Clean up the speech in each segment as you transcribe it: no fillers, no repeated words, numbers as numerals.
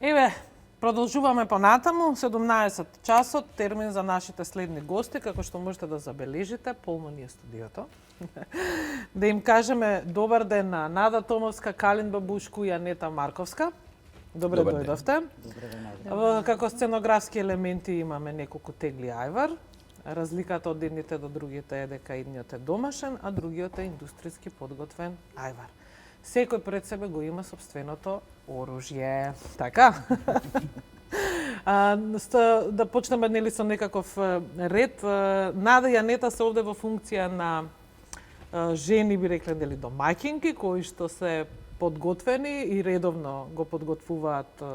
Еве, продолжуваме понатаму, 17 часот, термин за нашите следни гости, како што можете да забележите, полно ни е студиото. Да им кажеме добар ден на Нада Томовска, Калин Бабушку и Анета Марковска. Добре дојдовте. Како сценографски елементи имаме неколку тегли ајвар. Разликата од едните до другите е дека едниот е домашен, а другиот е индустријски подготвен ајвар. Секој пред себе го има собственото оружје. Така? Да почнеме нели со некаков ред. Нада и Анета се овде во функција на жени, би рекле, нели домаќинки, кои што се подготвени и редовно го подготвуваат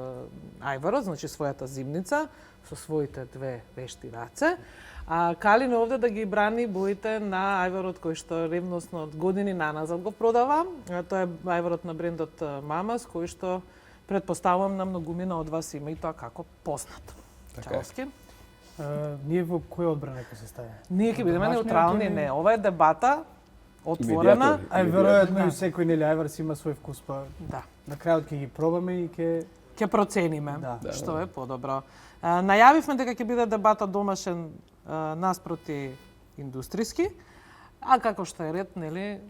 ајварот, значи својата зимница, со своите две вешти раце. А Калин овде да ги брани боите на ајварот кој што ревносно од години наназад го продава. Тоа е ајварот на брендот Мамас, кој што предпоставувам на многумина од вас има и тоа како познат. Чаовски. Ние во која одбрана ќе се стави? Ние ќе бидеме неутрални, не. Ова е дебата отворена. Ај веројатно и секој нели ајвар си има свој вкус, па да. На крајот ќе ги пробаме и ќе процениме што е подобро. Најавивме дека ќе биде дебата домашен наспроти индустријски, а како што е ред, нели,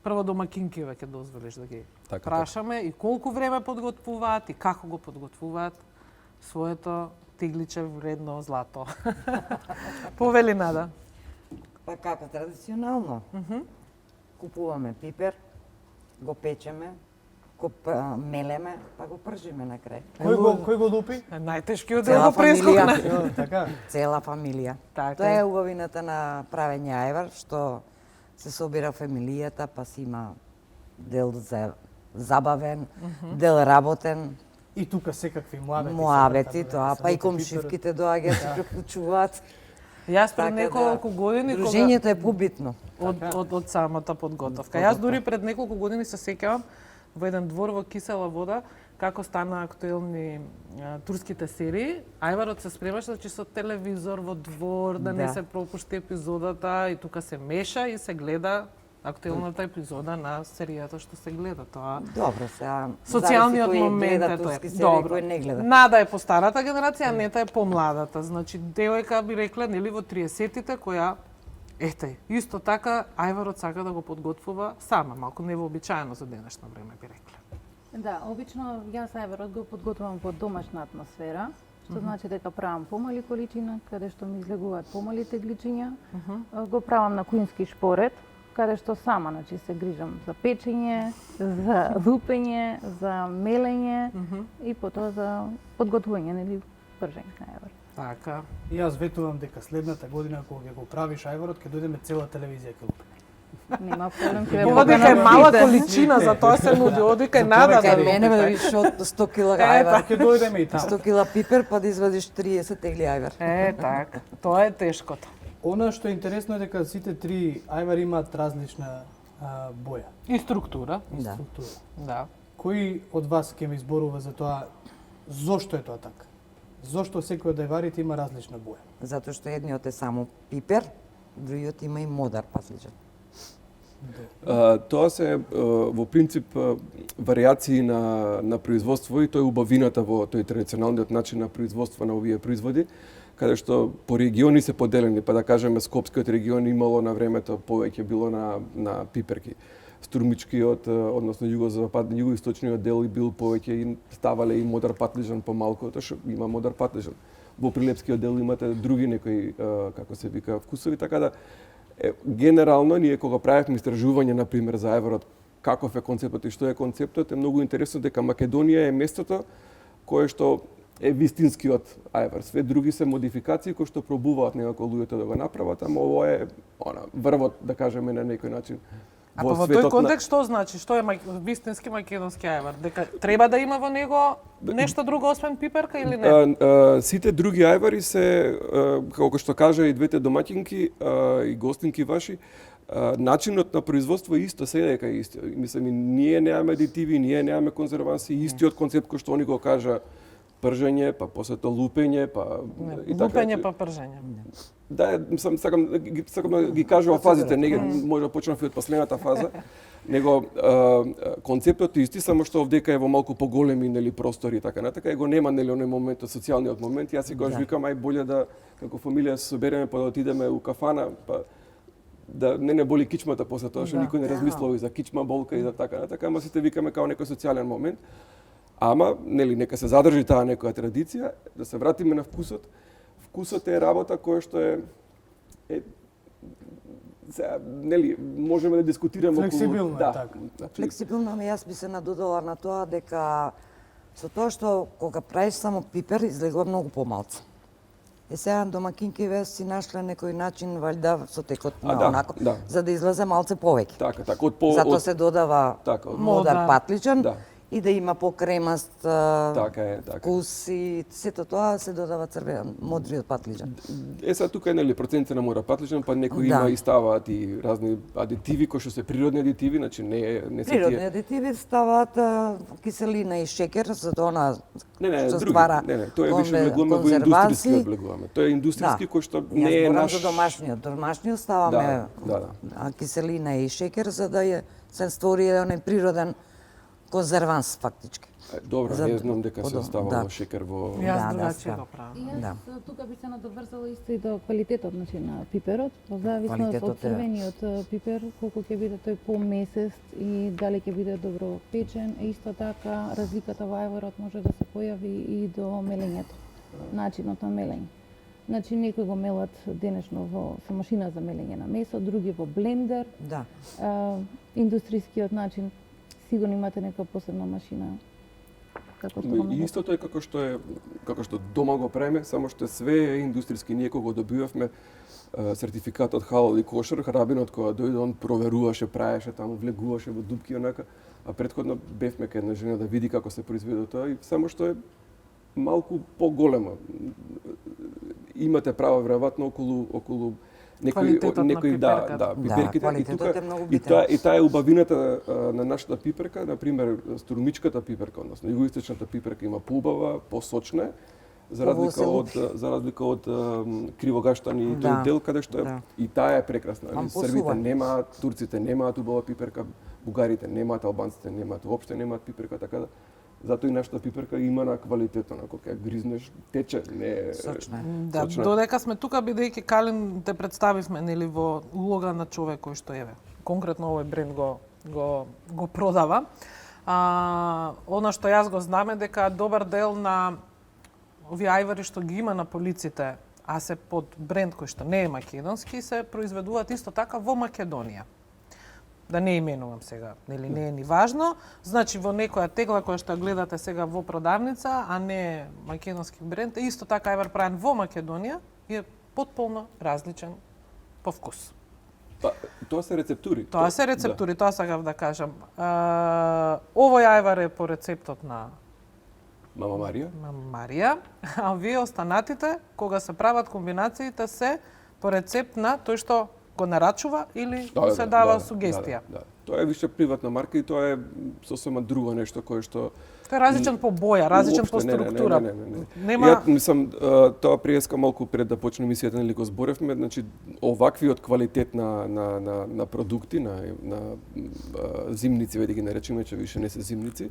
прво домакинкиве ќе дозволиш да ги прашаме и колку време подготвуваат и како го подготвуваат своето тегличе вредно злато. Повели, Нада. Па како традиционално. Купуваме пипер, го печеме, го мелеме, па го пржиме на крај. Кој го лупи? Најтешкиот дел го прескокна. Така. Цела фамилија. Тоа е убавината на правење ајвар, што се собира фамилијата, па си има дел за забавен, дел работен. И тука секакви муабети. Муабети, тоа, па и комшивките доаѓаат, се приклучуваат. Јас пред неколку години дружењето е побитно од самата подготовка. Јас дури пред неколку години се сеќавам во еден двор во Кисела вода, како стана актуелни турските серии, ајварот се спремаше значи со телевизор во двор, да не се пропушти епизодата и тука се меша и се гледа актуелната епизода на серијата што се гледа. Тоа добро, сега социјалниот момент е тоа. Добро, не гледа. Нада е по старата генерација, Анета е по младата. Значи девојка би рекле нели во 30-тите која ете, исто така ајварот сака да го подготвува сама, малку невообичаено за денешно време би рекле. Да, обично јас ајварот го подготвувам во домашна атмосфера, што значи дека правам помали количина, каде што ми излегуваат помали тегличиња. Го правам на куински шпоред, каде што сама значи се грижам за печење, за лупење, за мелење и потоа за подготвување нели пржење на ајвар. Така. И јас ветувам дека следната година кога ќе го правиш ајварот, ќе дојдеме цела телевизија ќе лупиме. Нема проблем, ќе Ова дека е мала количина, за тоа се нуди, одика и Нада да лупи. Мене ме виш од 100 кила ајвар. Ќе дојдеме и таму. 100 кила пипер, па да извадиш 30 тегли ајвар. Така. Тоа е тешкото. Она што е интересно е дека сите три ајвари имаат различна боја. И структура. Да. Кој од вас ќе ми зборува за тоа зошто е тоа така? Зошто секој од ајварите има различна боја? Затоа што едниот е само пипер, другиот има и модар патлиџан. Тоа се во принцип варијации на производство и тоа е убавината во тој традиционалниот начин на производство на овие производи, каде што по региони се поделени, па да кажеме Скопскиот регион имало на времето повеќе било на пиперки. Струмичкиот, односно југоисточниот дел бил повеќе и ставале и модар патлиџан помалку, тоа што има модар патлиџан. Во Прилепскиот дел имате други некои како се вика вкусови, така да генерално ние кога правевме истражување на пример за ајварот, каков е концептот и што е концептот, е многу интересно дека Македонија е местото кое што е вистинскиот ајвар. Све други се модификации кои што пробуваат некако луѓето да го направат, ама ово е врвот, да кажеме на некој начин. А во тој контекст што значи? Што е вистински македонски ајвар? Дека треба да има во него нешто друго освен пиперка или не? Сите други ајвари се, како што кажа и двете домаќинки и гостинки ваши, начинот на производство е исто, се дека е исто. Мислам, ние немаме адитиви, ние немаме конзерванси, истиот концепт кој што они го кажа пржење, па после тоа лупење, па и така. Лупење па пржење. Да, сакам да ги кажувам фазите, не може да почнам од последната фаза, него концептот е исти, само што овдека е во малку поголеми нели простори и така натака, и го нема нели оној момент, социјалниот момент. Јас си кажам, викам ај боле да како фамилија се собереме па да отидеме у кафана, па да не боли кичмата после тоа што никој не размислува и за кичма, болка и за така натака, ама сите викаме као некој социјален момент. Ама нели нека се задржи таа некоја традиција, да се вратиме на вкусот. Вкусот е работа која што нели можеме да дискутираме флексибилно, така. Флексибилно, ама јас би се надодала на тоа дека со тоа што кога правиш само пипер излегува многу помалку. Сега домакинкиве си нашле некој начин валјда со текот на онако, за да излезе малце повеќе. Така, Зато се додава модар патличен. И да има покремаст вкус и сето тоа се додава црвен, модриот патлиџан. Сега тука е нели проценти на модар патлиџан, па некои има и ставаат и разни адитиви кои што се природни адитиви, значи не се тие. Природни адитиви ставаат киселина и шекер за тоа што ствара. Тоа е више влегуваме во индустријски облегуваме. Тоа е индустријски кој што не е наш. За домашниот ставаме киселина и шекер за да се створи еден природен конзерванс фактички. Добро, не знам дека се ставало шекер во... Јас другачи го правам. Јас тука би се надоврзала исто и до квалитетот на пиперот, во зависност од црвениот пипер, колку ќе биде тој помесест и дали ќе биде добро печен, и исто така разликата во ајварот може да се појави и до мелењето, начинот на мелење. Значи некои го мелат денешно со машина за мелење на месо, други во блендер. Да. Индустријскиот начин сигурно имате нека посебна машина. Како што истото е како што дома го правиме, само што све е индустријски. Ние кога го добивавме сертификатот халал и кошер, рабинот кога дојде он проверуваше, праеше таму, влегуваше во дупки онака, а претходно бевме кај една жена да види како се произведе тоа и само што е малку поголема. Имате право веројатно околу некои пиперките и таа е убавината на нашата пиперка, на пример струмичката пиперка, односно југоисточната пиперка има поубава, посочна, за разлика од кривогаштан и тој дел каде што и таа е прекрасна. Србите немаат, турците немаат убава пиперка, бугарите немаат, албанците немаат, воопште немаат пиперка, така да затоа и нашата пиперка има на квалитет, онако кога гризнеш тече, не е сочна. Да, додека сме тука бидејќи Калин те представивме нели во улога на човек кој што еве конкретно овој бренд го продава. Она што јас го знам е дека добар дел на овие ајвари што ги има на полиците, а се под бренд кој што не е македонски, се произведуваат исто така во Македонија. Да не именувам сега, нели не е ни важно. Значи во некоја тегла која што гледате сега во продавница, а не македонски бренд, исто така ајвар правен во Македонија е потполно различен по вкус. Тоа се рецептури. Тоа сакав да кажам. Овој ајвар е по рецептот на Мама Марија, а вие останатите кога се прават комбинациите се по рецепт на тој што го нарачува или се дава сугестија. Тоа е више приватна марка и тоа е сосема друго нешто кое што Тој е различен по боја, различен по структура. Нема... Ја мислам тоа приеска малку пред да почне мисијата, нели го зборевме, значи оваквиот квалитет на продукти, на зимници, да ги наречеме, че више не се зимници,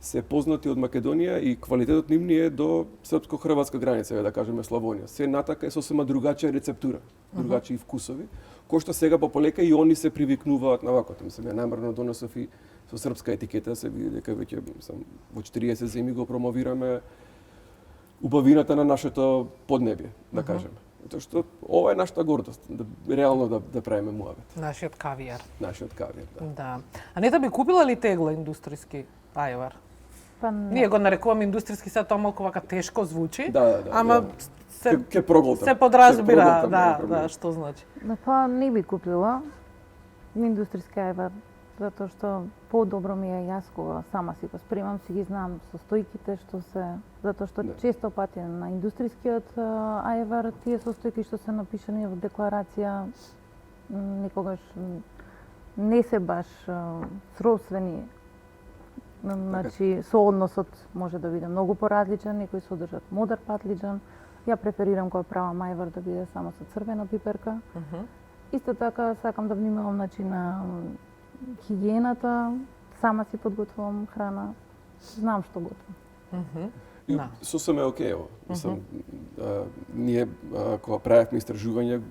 се познати од Македонија и квалитетот нивни е до српско-хрватска граница, да кажеме Славонија. Се натака е сосема другачија рецептура, другачи вкусови, кои што сега полека и они се привикнуваат на вакото. Мислам, ја намерно донесов и со српска етикета, се види дека веќе во 40 зими го промовираме убавината на нашето поднебје, да кажеме. Тоа што ова е нашата гордост, реално да правиме муавет. Нашиот кавијар. Да. А не да би купила ли тегла индустријски ајвар? Ние го нарекуваме индустријски, сега тоа малку вака тешко звучи, ама се подразбира, што значи. Па не би купила индустријски ајвар, затоа што подобро ми е јас кога сама си го спремам, си ги знам состојките што се, затоа што често пати на индустријскиот ајвар тие состојки што се напишани во декларација некогаш не се баш сродствени Значи, соодносот може да биде многу поразличен, некои содржат мудар патлиџан. Ја преферирам кога правам ајвар да биде само со црвена пиперка. Исто така сакам да внимавам на хигиената, сама си подготвувам храна, знам што готвам. И сосем е окей ово. Мислам, ние кога правевме истражување,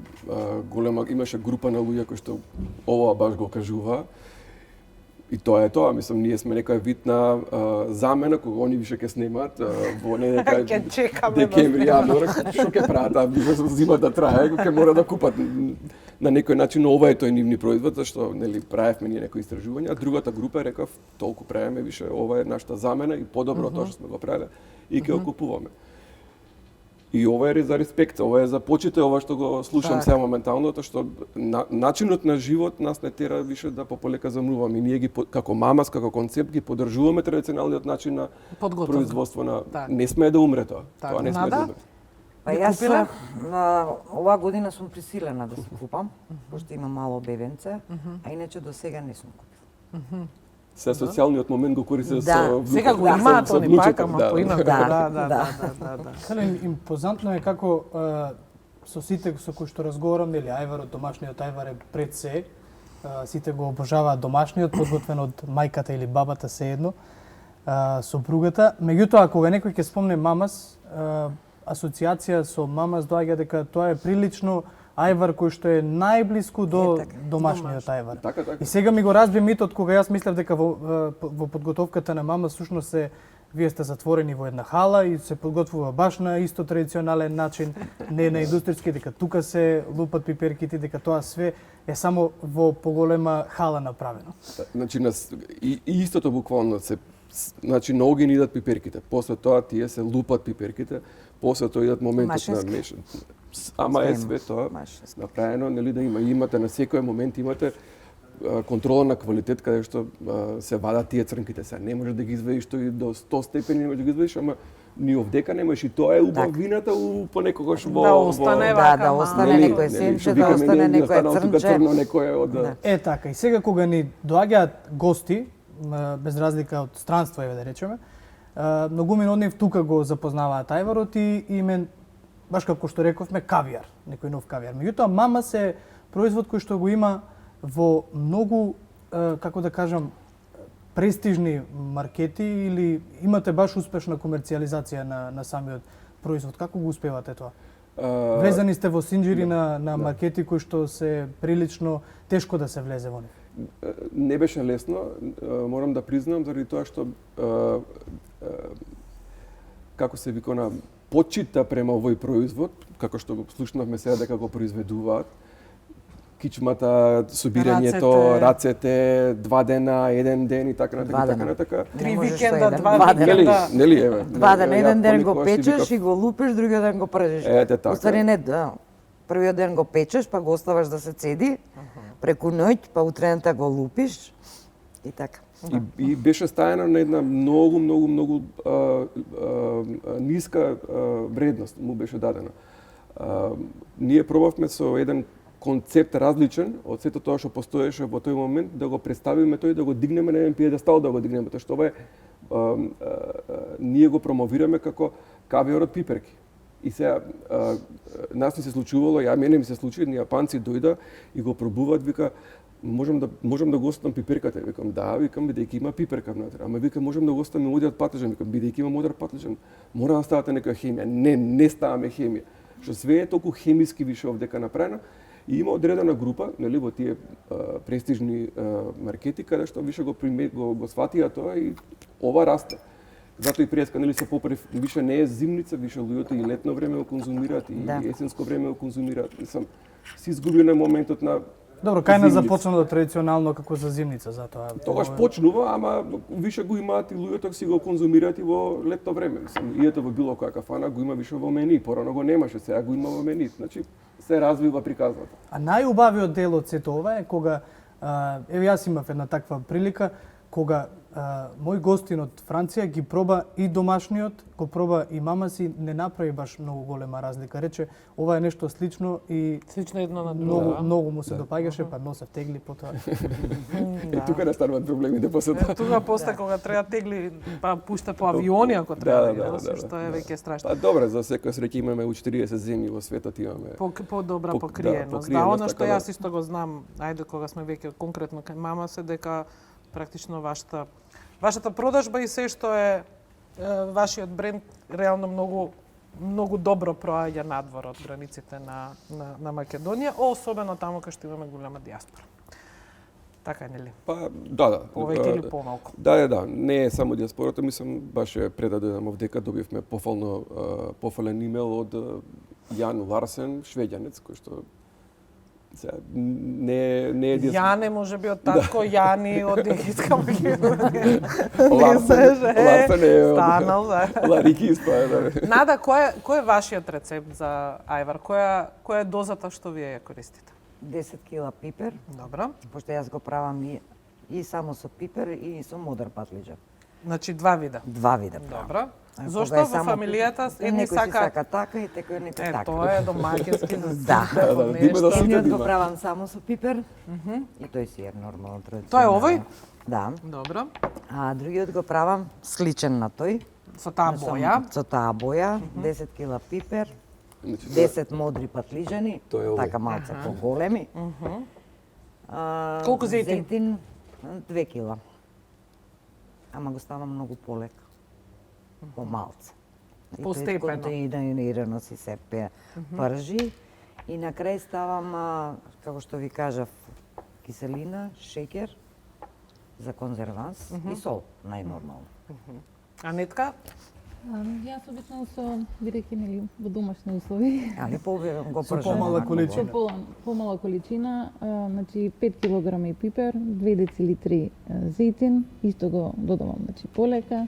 голема имаше група на луѓе кои што ова баш го кажуваа. И тоа е тоа, мислам, ние сме некоја вид на замена кога они више ќе снимаат во некоја Ќе чекаме декември, јануар, што ќе прават, зима да трае, ќе мора да купат на некој начин ова е тој нивни производ, зашто нели правевме ние некои истражувања, а другата група рекав толку правиме више ова е нашата замена и подобро тоа што сме го правеле и ќе го купуваме. И ова е за респект, ова е за почит, ова што го слушам сега моментално, тоа што начинот на живот нас не тера више да пополека замнуваме. Ние ги како мамас, како концепт ги поддржуваме традиционалниот начин на производство на не смее да умре тоа. Тоа не смее да умре. Па јас оваа година сум присилена да се купам, пошто имам мало бебенце, а иначе до сега не сум купила. Се социјалниот момент го користи Да. со Сега го имаат они пак, ама поинаку. Да. Импозантно е како со сите со кои што разговарам, нели ајварот, домашниот ајвар е пред се. Сите го обожаваат домашниот, подготвен од мајката или бабата, seедно, сопругата. Меѓутоа, кога некој ќе спомне мамас, асоциација со мамас доаѓа дека тоа е прилично ајвар кој што е најблиску до домашниот ајвар. Така. И сега ми го разби митот кога јас мислев дека во подготовката на мама всушност се вие сте затворени во една хала и се подготвува баш на исто традиционален начин, не на индустријски, дека тука се лупат пиперките, дека тоа све е само во поголема хала направено. Значи и истото буквално се значи на огин идат пиперките. После тоа тие се лупат пиперките, после тоа идат моментот на мешан. Ама е све тоа направено, нели да имате на секој момент имате контрола на квалитет каде што се вадат тие црнките. Се не можеш да ги извадиш тој до 100 степени, не можеш да ги извадиш, ама ни овдека немаш и тоа е убавината понекогаш во Да остане вака. Да остане некој сенче, да остане некој црнче. Е така, и сега кога ни доаѓаат гости, без разлика од странство, еве да речеме, многумина од нив тука го запознаваат ајварот и мен, баш како што рековме, кавијар, некој нов кавијар. Меѓутоа, мамас е производ кој што го има во многу, како да кажам, престижни маркети или имате баш успешна комерцијализација на самиот производ. Како го успевате тоа? Влезани сте во синџири на маркети кои што се прилично тешко да се влезе во нив. Не беше лесно, морам да признам, заради тоа што како се вика почита према овој производ, како што го слушнавме сега дека го произведуваат, кичмата, собирањето, рацете, 2 дена, 1 ден и така натака. 3 викенда, 2 викенда. Нели еве. 2 дена, еден ден го печеш и го лупиш, другиот ден го пржиш. Ете така. Уствари не, првиот ден го печеш, па го оставаш да се цеди, преку ноќ, па утрената го лупиш и така. И беше стајано на една многу ниска вредност му беше дадена. Ние пробавме со еден концепт различен од сето тоа што постоеше во тој момент да го представиме тој, да го дигнеме на еден пиедестал, да го дигнеме, тоа што ова е ние го промовираме како кавијарот пиперки. И сега нас ни се случувало, мене ми се случи, ние јапанци дојда и го пробуваат, вика можам да го оставам пиперката. Викам да, бидејќи има пиперка внатре. Ама вика можам да го оставам модриот патлиџан. Викам бидејќи има модер патлиџан, мора да ставате некоја хемија. Не ставаме хемија. Што све е толку хемиски више овдека направено. И има одредена група, нели, во тие престижни маркети каде што више го сватија тоа и ова расте. Затоа и преска, нели, се поправи, више не е зимница, више луѓето и летно време го конзумираат и есенско време го конзумираат. Мислам, си изгубил на моментот на Добро, кај не започнало традиционално како за зимница, затоа. Тогаш почнува, ама више го имаат и луѓето си го конзумираат и во летно време. Мислам, ието во било која кафана го има више во мени, порано го немаше, сега го има во мени. Значи се развива приказната. А најубавиот дел од сето ова е кога еве јас имав една таква прилика кога мој гостин од Франција ги проба и домашниот, го проба и мама си, не направи баш многу голема разлика. Рече, ова е нешто слично и Слично едно на друго. многу му се допаѓаше, па носев тегли потоа. И тука настануваат проблемите после тоа. Тука после кога треба тегли, па пушта по авиони ако треба, да, што е веќе страшно. Па добре, за секоја среќа имаме у 40 земји во светот имаме. Подобра Да, покриеност. Да, покриеност, она што така да. јас исто го знам, ајде кога сме веќе конкретно кај мама се, дека практично вашата продажба и се што е вашиот бренд реално многу добро проаѓа надвор од границите на Македонија, особено таму кај што имаме голема диаспора. Така е, нели? Па, да. Повеќе или помалку? Да. Не е само диаспората, мислам, баш пред да дојдам овдека добивме пофален имейл од Јан Ларсен, швеѓанец, кој што не е диаспора. Јане може би од татко, Јани од египетска Ларсен е од станал, да. Ларики испаа, да. Нада, кој е вашиот рецепт за ајвар? Која е дозата што вие ја користите? 10 кила пипер, Добро. пошто јас го правам и само со пипер и со модер патлиџа. Значи два вида. Два вида правам. Добро. А Зошто кога е во само фамилијата пипер, едни некој си сака така и некој така. Тоа е домаќински за Да. сите, Да, нешто. има да се- Едниот го има. правам само со пипер и тој си е нормално традиционално. Тоа е овој? Да. Добро. А другиот го правам сличен на тој. Со таа боја. Со таа боја, 10 кила пипер, Значи, 10 модри патлиџани, Тоа е овој. така малце поголеми. Колку зејтин? Зејтин 2 кила. Ама го ставам многу полека. Помалце. И тој Постепено. континуирано си се пржи. И на крај ставам, како што ви кажав, киселина, шеќер за конзерванс и сол, најнормално. А нетка? Јас обично бидејќи нели во домашни услови, Али го Со пржам. помала онака количина. во- помала количина, значи 5 кг пипер, 2 децилитри зејтин, исто го додавам значи полека,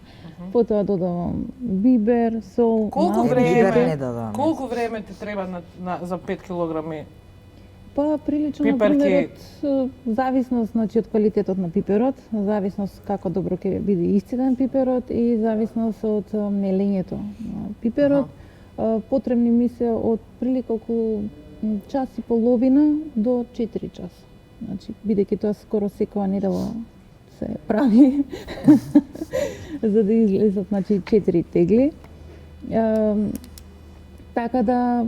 потоа додавам бибер, сол, Колку малку бибер време? не додавам. Колку време ти треба за 5 килограми? Па прилично Пиперки. например од зависност значи од квалитетот на пиперот, зависност како добро ќе биде исцеден пиперот и зависност од мелењето на пиперот. Потребни ми се од прилика околу час и половина до 4 часа. Значи бидејќи тоа скоро секоја недела се прави за да излезат значи 4 тегли. Така да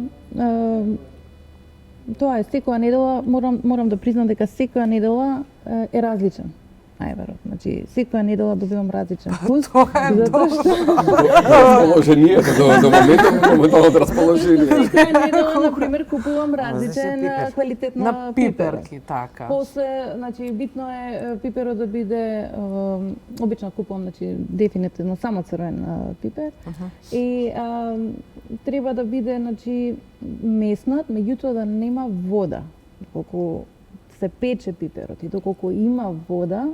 тоа е секоја недела, морам да признам дека секоја недела е различен ајварот. Значи секоја недела добивам различен вкус. Тоа е затоа што расположението до моменталното расположение. секоја недела на пример купувам различен пипер. квалитет На на пипер. пиперки, така. После, значи, битно е пиперот да биде, обично купувам, значи, дефинитивно само црвен пипер. И треба да биде, значи, меснат, меѓутоа да нема вода. Доколку се пече пиперот и доколку има вода,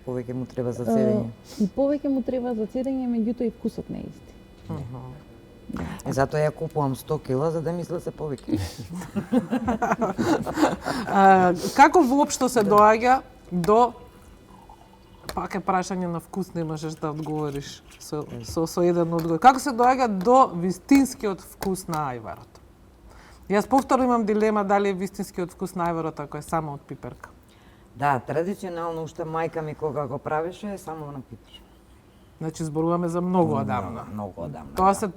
Повеќе му треба за цедење. и повеќе му треба за цедење, меѓутоа и вкусот не е исти. И затоа ја купувам 100 кила за да мисля се повеќе. Како воопшто се доаѓа до пак е прашање на вкус, не можеш да одговориш со еден одговор. Како се доаѓа до вистинскиот вкус на ајварот? Јас повторно имам дилема дали е вистинскиот вкус на ајварот ако е само од пиперка. Да, традиционално уште мајка ми кога го правеше е само на пипер. Значи зборуваме за многу одамна. Многу одамна. Тоа се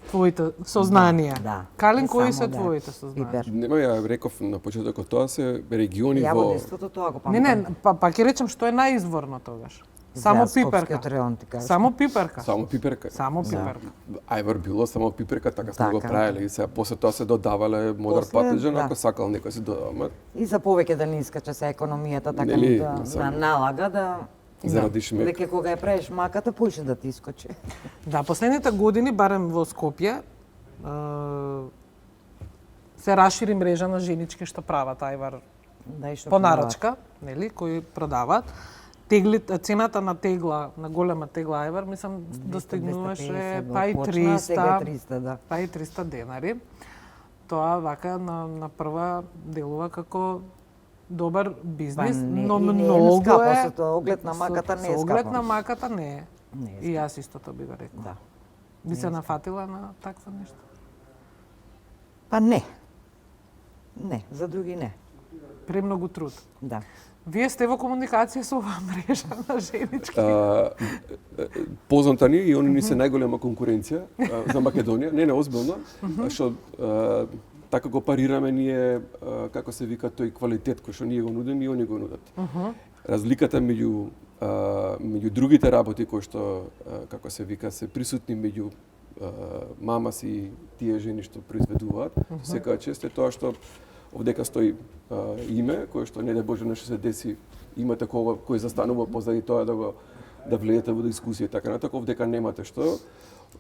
твоите сознанија. Да. Калин, И кои само се да. твоите сознанија? Пипер. Нема, ја реков на почетокот, тоа се региони во... Јаводеството тоа го Не, памтам. не, па ќе речем што е најизворно тогаш. Само За пиперка. Скопскиот район, ти кажеш. Само пиперка. Само пиперка. Само пиперка. Ајвар било само пиперка, така сме го Така. правеле и сега после тоа се додавале модер После, патлиџан, да. ако сакал некој се додава. Ама И за повеќе да не искача се економијата, така Нели, му да само. налага да... Заради шмек. Веќе кога ја правиш маката, поише да ти искочи. Да, последните години, барем во Скопје, се расшири мрежа на женички што прават ајвар Да, и што по нарачка, нели, кои продаваат. Цената на тегла, на голема тегла ајвар, мислам, достигнуваше па и 300, 300, да. па и 300 денари. Тоа вака на прва делува како добар бизнис, но и не е многу скапо, е... со оглед на маката не е Со оглед скапо. на маката не е. Не е И јас истото би го рекла. Да. Би се нафатила на такво нешто? Па не. Не, за други не. Премногу труд. Да. Вие сте во комуникација со оваа мрежа на женички. Позната ни и они ни се најголема конкуренција за Македонија. Не, озбилно, што така го парираме ние, како се вика, тој квалитет кој што ние го нудиме и они го нудат. Разликата меѓу другите работи кои што, како се вика, се присутни меѓу мамас и тие жени што произведуваат, секоја чест е тоа што овдека стои име, кое што не дај Боже нешто се деси, има такова кој застанува позади тоа да влијате во дискусија и така натака, овдека немате што.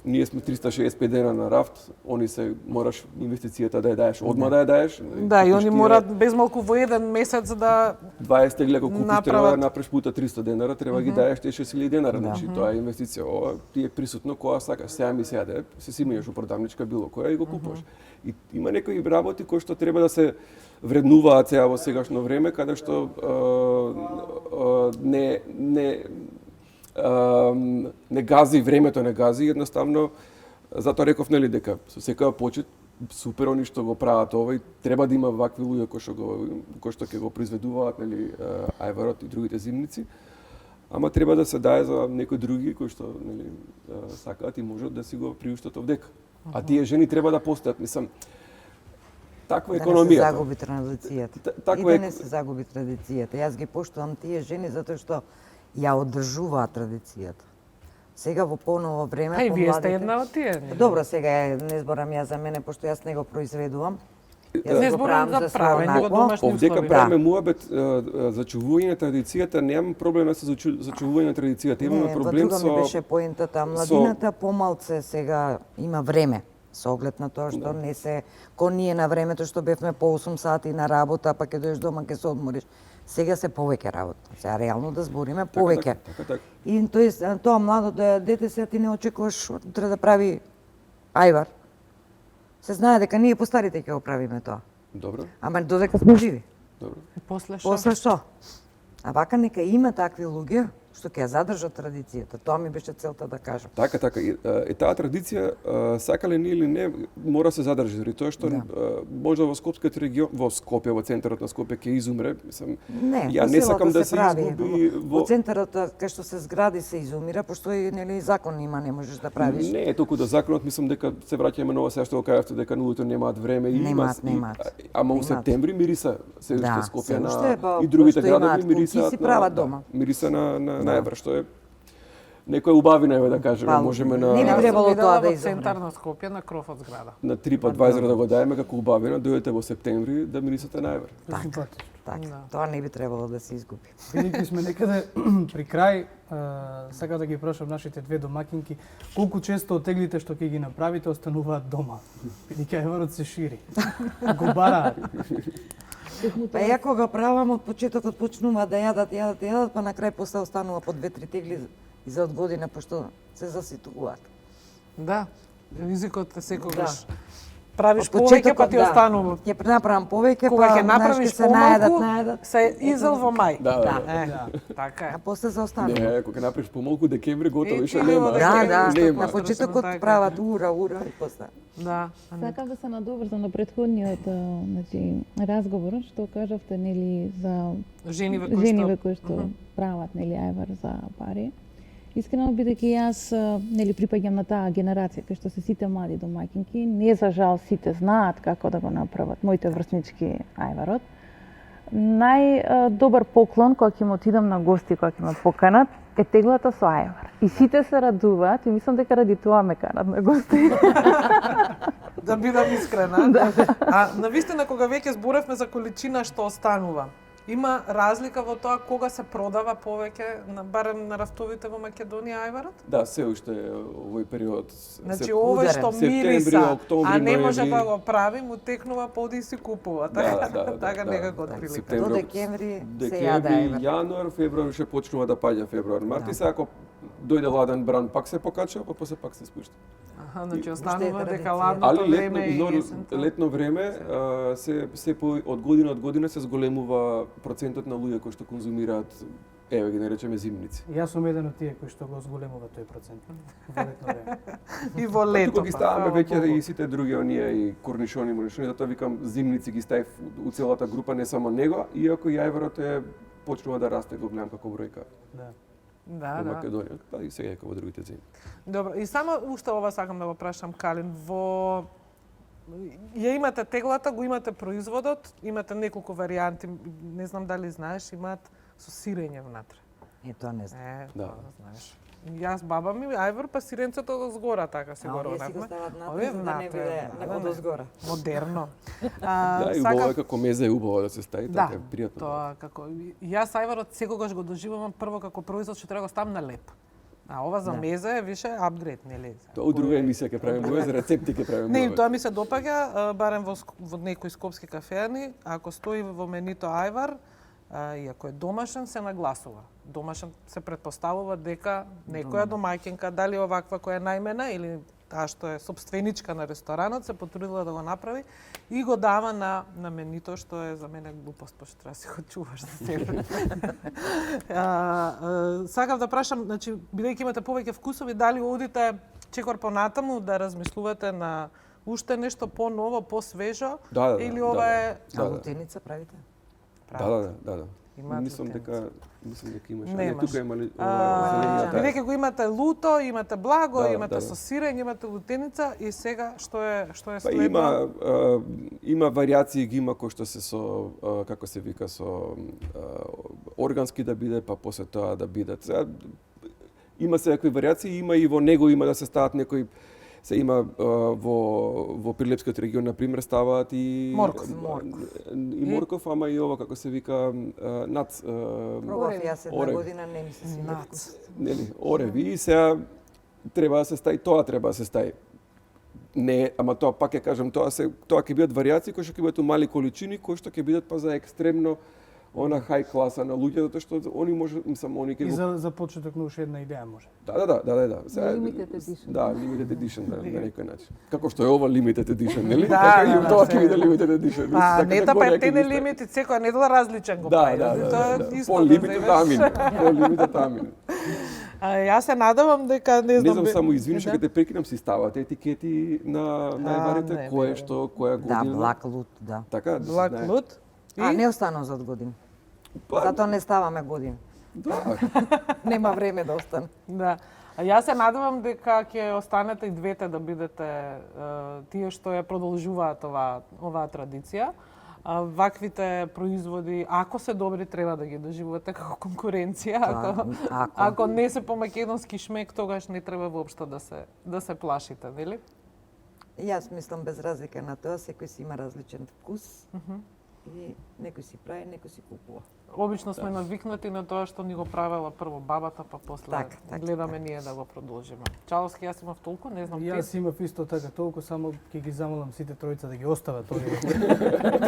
Ние сме 365 дена на рафт, они се мораш инвестицијата да ја даеш, одма да ја даеш. Да, и они морат безмалку во еден месец да 20 тегли ако купиш треба направат. да направиш пута 300 денара, треба ги даеш те 6000 денара, значи тоа е инвестиција. Ова ти е присутно кога сакаш, сега ми сяде, се си имаш у продавничка било која и го купуваш. И има некои работи кои што треба да се вреднуваат сега во сегашно време, каде што не гази времето, не гази, едноставно затоа реков нели дека со секоја почит супер они што го прават ова и треба да има вакви луѓе кои што ќе го произведуваат нели ајварот и другите зимници. Ама треба да се дае за некои други кои што нели сакаат и можат да си го приуштат овдека. А тие жени треба да постојат, мислам. Таква е економијата. Да не се загуби традицијата. Таква И да не се загуби традицијата. Јас ги поштувам тие жени затоа што ја одржуваат традицијата. Сега во поново време А и вие сте помладите- една од тие. не? Добро, сега не зборам ја за мене, пошто јас не го произведувам. Јас Не го зборам правам за свој правење во наклон. домашни Овдека услови. правиме муабет за чувување на традицијата, немам проблем со чувување на традицијата. Имаме Не, проблем во друга ми беше со поентата. Младината помалце сега има време, со оглед на тоа што не се ко ние на времето што бевме по 8 сати на работа, па ќе дојдеш дома ќе се одмориш. Сега се повеќе работа. Сега реално да збориме повеќе. Така. И тоа младо дете сега ти не очекуваш утре да прави ајвар. Се знае дека ние постарите ќе го правиме тоа. Добро, Ама додека сме живи. добро. И после што? После што? А вака нека има такви луѓе што ќе ја задржат традицијата. Тоа ми беше целта да кажам. Така. И таа традиција, сакале ни или не, мора се задржи. Заради тоа што можда во Скопскиот регион, во Скопје, во центарот на Скопје ќе изумре. Мислам, Не, ја по не селото сакам да се прави. изгуби Во центарот кај што се згради се изумира, пошто и нели закон има, не можеш да правиш. Не е толку да законот, мислам дека се враќаме на ова сега што го кажавте дека луѓето немаат време и Немаат. ама у Немаат. септември мириса се уште Да, Скопје се на уште, и другите пошто имаат градови куќи мирисаат си прават дома. мириса на евра, што е некоја убавина еве да кажеме, Па, можеме не би на требало тоа да во изумре. центар на Скопје на кров од зграда. на TripAdvisor да го даеме како убавина, дојдете во септември да мирисате на евра. Така. Така, тоа не би требало да се изгуби. Бидејќи сме некаде при крај, сакам да ги прашам нашите две домакинки, колку често отеглите што ќе ги направите остануваат дома? Бидејќи ајварот се шири. Го бараат. Па ја кога правам од почетокот почнуваат да јадат, па на крај после останува по 2-3 тегли и за од година, пошто се заситуваат. Да, ризикот е секогаш. Да. Правиш Од повеќе, па ти да. останува. Ќе направам повеќе, Кога па ќе направиш се најадат, помалку, се изел во мај. Да. Така е. А после се останува. Не, кога направиш помалку декември готово И више ти нема. во Да, Нема. на почетокот Така. прават ура и после. Да. Сакам да се надоврзам на претходниот значи разговор што кажавте нели за Жениве кои што прават нели ајвар за пари. Искрено бидејќи јас нели припаѓам на таа генерација кај што се сите млади домаќинки, не за жал сите знаат како да го направат моите врснички ајварот. Најдобар поклон кога ќе му отидам на гости, кога ќе ме поканат, е теглата со ајвар. И сите се радуваат и мислам дека ради тоа ме канат на гости. Да бидам искрена. А навистина кога веќе зборевме за количина што останува, има разлика во тоа кога се продава повеќе, барем на рафтовите во Македонија ајварот? Да, се уште овој период. Значи овој што септември, мириса, октомври, а не може ноември. да го прави, му текнува поди и си купува. Така, така некако од прилика. Септември, До декември се декември, јаде ајвар. јануар, февруар ше почнува да паѓа февруар, март и сега ако дојде ладен бран пак се покачува, па после пак се спушта. Аха, значи останува Уште е дека традиција. ладното Али време и есента. летно време се од година се зголемува процентот на луѓе кои што конзумираат, еве ги наречеме зимници. Јас сум еден од тие кои што го зголемува тој процент во летно време. И во лето. Тука ги ставаме фала веќе Богу. и сите други оние и корнишони, морнишони, затоа викам зимници ги ставив у целата група, не само него, иако јајварот е почнува да расте, го гледам како бројка Да. Да, во да. Македонија, па и сега како во другите земји. Добро, и само уште ова сакам да го прашам Калин, во ја имате теглата, го имате производот, имате неколку варијанти, не знам дали знаеш, имаат со сирење внатре. Тоа не знам. Да. Да. Знаеш. Јас баба ми ајвар па сиренцето од згора така се го Овие си го ронавме. стават Овие надвор, за да не биде да, некој да, дозгора. Модерно. Да, и убаво е како мезе е убаво да се стави, Да, така е пријатно. тоа како јас ајварот секогаш го доживувам прво како производ што треба да го ставам на леп. А ова за мезе е више апгрейд, нели? Тоа у друга емисија ќе правиме мое, за рецепти ќе правиме Не, мое. тоа ми се допаѓа, барем во некои скопски кафеани, ако стои во менито ајвар, иако е домашен, се нагласува. Домашен се претпоставува дека некоја домаќинка, дали оваква која е најмена или таа што е собственичка на ресторанот, се потрудила да го направи и го дава на менито, што е за мене глупост, пошто треба да си го чуваш за себе. Сакав да прашам, значи, бидејќи имате повеќе вкусови, дали одите чекор понатаму да размислувате на уште нешто по-ново, по-свежо, Да, или ова е... А лутеница правите? Да. Имаат Мислам дека имаш. Немаш. Тука има ли зелената. Бидејќи го имате луто, имате благо, Да, имате да. со сирење, имате лутеница и сега што е Па следно? има варијации, ги има кои што се со како се вика со органски да биде, па после тоа да бидат. Сега има секакви варијации, има и во него има да се стават некои се има во Прилепскиот регион на пример ставаат и Морков. И морков, ама и ова како се вика нац Пробав јас една Орев. година, не ми се свиѓа вкус. нели, ореви и сега треба да се стави, тоа треба да се стави. Не, ама тоа пак ќе кажам, тоа ќе бидат варијации кои што ќе бидат у мали количини, кои што ќе бидат па за екстремно она хај класа на луѓе, затоа што они може само они ќе И го за почеток на уште една идеја може. Да. Сега, Limited edition. Да, limited edition на некој начин. Како што е ова limited edition, нели? Да, Така да, и тоа да, ќе биде limited edition. А, Така не та категорија ќе пертене ги стави. лимити, секоја недела различен го Да, прави. да. Тоа исто По да limited земеш. амин. По limited амин. Јас се надевам дека не Не знам. знам, само извини што Да. ќе те прекинам, си ставате етикети на најварите, не, кое не. што, која Да, година. блак лут, да. Така, да се Блак знае. лут. А И не останав зад година. Па, Затоа не ставаме година. да. Нема време да остане. да. А јас се надевам дека ќе останете и двете да бидете тие што ја продолжуваат оваа традиција. Ваквите производи, ако се добри, треба да ги доживувате како конкуренција. Ако не се по македонски шмек, тогаш не треба воопшто да се плашите, нели? Јас мислам без разлика на тоа, секој си има различен вкус. И некој си прави, некој си купува. Обично сме навикнати на тоа што ни го правела прво бабата, па после Така, гледаме ние да го продолжиме. Чаловски, јас имав толку, не знам Јас ти. имав исто така толку, само ќе ги замолам сите тројца да ги остават овие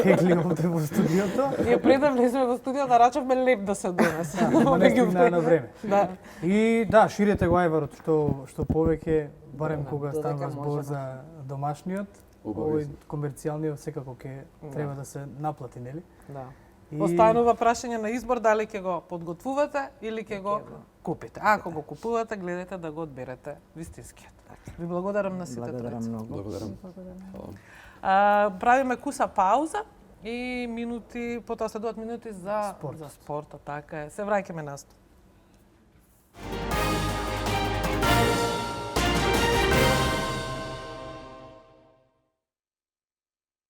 тегли овде во студиото. Ние пред да влеземе во студио да рачавме леп да се донесе. Ама не стигнаа на време. Да. И да, ширете го ајварот што повеќе, барем Да, кога додека станува збор можеме. за домашниот, овој комерцијалниот секако ќе треба да се наплати, нели? Да. И- Останува прашање на избор дали ќе го подготвувате или ќе го купите. Ако го купувате, гледате да го одберете вистинскиот. Ви благодарам на сите Благодарам тројца. многу. Благодарам. Правиме куса пауза и минути, потоа следуваат минути за Спорт. спорта, така е. Се враќаме настоп.